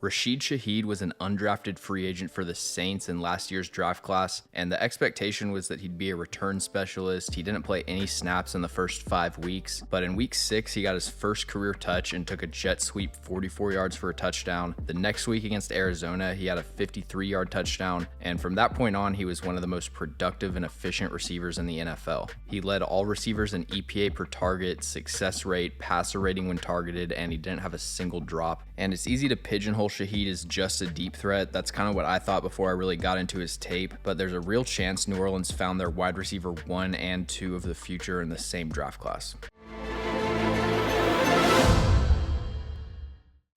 Rashid Shaheed was an undrafted free agent for the Saints in last year's draft class, and the expectation was that he'd be a return specialist. He didn't play any snaps in the first 5 weeks, but in week 6, he got his first career touch and took a jet sweep 44 yards for a touchdown. The next week against Arizona, he had a 53-yard touchdown, and from that point on, he was one of the most productive and efficient receivers in the NFL. He led all receivers in EPA per target, success rate, passer rating when targeted, and he didn't have a single drop. And it's easy to pigeonhole Shaheed is just a deep threat. That's kind of what I thought before I really got into his tape, but there's a real chance New Orleans found their wide receiver 1 and 2 of the future in the same draft class.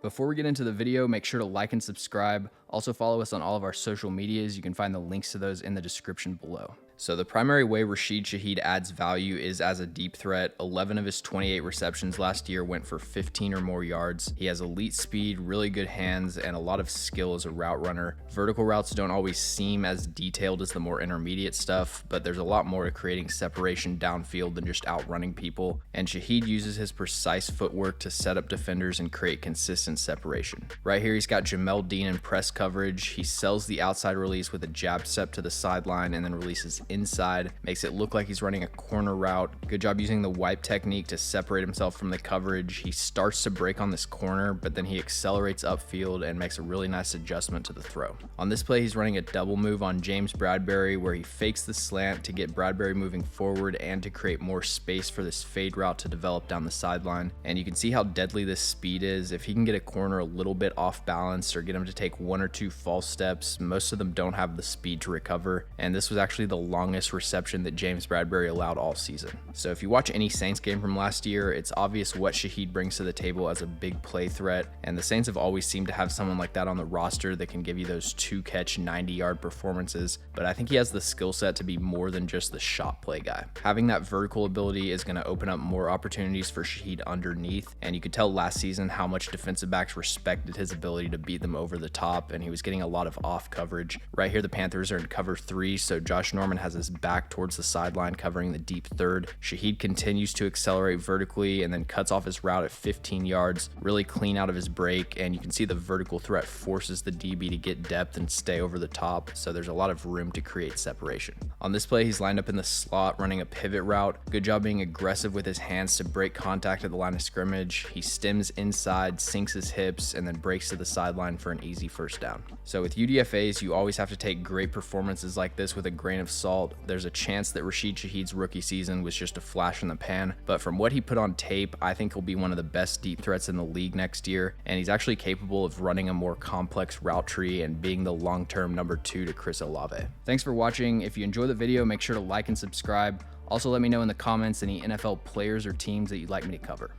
Before we get into the video, make sure to like and subscribe. Also follow us on all of our social medias. You can find the links to those in the description below. So the primary way Rashid Shaheed adds value is as a deep threat. 11 of his 28 receptions last year went for 15 or more yards. He has elite speed, really good hands, and a lot of skill as a route runner. Vertical routes don't always seem as detailed as the more intermediate stuff, but there's a lot more to creating separation downfield than just outrunning people. And Shaheed uses his precise footwork to set up defenders and create consistent separation. Right here, he's got Jamel Dean in press coverage. He sells the outside release with a jab step to the sideline and then releases inside, makes it look like he's running a corner route. Good job using the wipe technique to separate himself from the coverage. He starts to break on this corner, but then he accelerates upfield and makes a really nice adjustment to the throw. On this play, he's running a double move on James Bradbury where he fakes the slant to get Bradbury moving forward and to create more space for this fade route to develop down the sideline. And you can see how deadly this speed is. If he can get a corner a little bit off balance or get him to take 1 or 2 false steps, most of them don't have the speed to recover. And this was actually the longest reception that James Bradbury allowed all season. So if you watch any Saints game from last year, it's obvious what Shaheed brings to the table as a big play threat, and the Saints have always seemed to have someone like that on the roster that can give you those 2-catch 90-yard performances, but I think he has the skill set to be more than just the shot play guy. Having that vertical ability is going to open up more opportunities for Shaheed underneath, and you could tell last season how much defensive backs respected his ability to beat them over the top, and he was getting a lot of off coverage. Right here, the Panthers are in cover 3, so Josh Norman has his back towards the sideline covering the deep third. Shaheed continues to accelerate vertically and then cuts off his route at 15 yards, really clean out of his break, and you can see the vertical threat forces the DB to get depth and stay over the top, so there's a lot of room to create separation. On this play, he's lined up in the slot running a pivot route. Good job being aggressive with his hands to break contact at the line of scrimmage. He stems inside, sinks his hips, and then breaks to the sideline for an easy first down. So with UDFAs, you always have to take great performances like this with a grain of salt. There's a chance that Rashid Shaheed's rookie season was just a flash in the pan, but from what he put on tape, I think he'll be one of the best deep threats in the league next year, and he's actually capable of running a more complex route tree and being the long-term number 2 to Chris Olave. Thanks for watching. If you enjoyed the video, make sure to like and subscribe. Also, let me know in the comments any NFL players or teams that you'd like me to cover.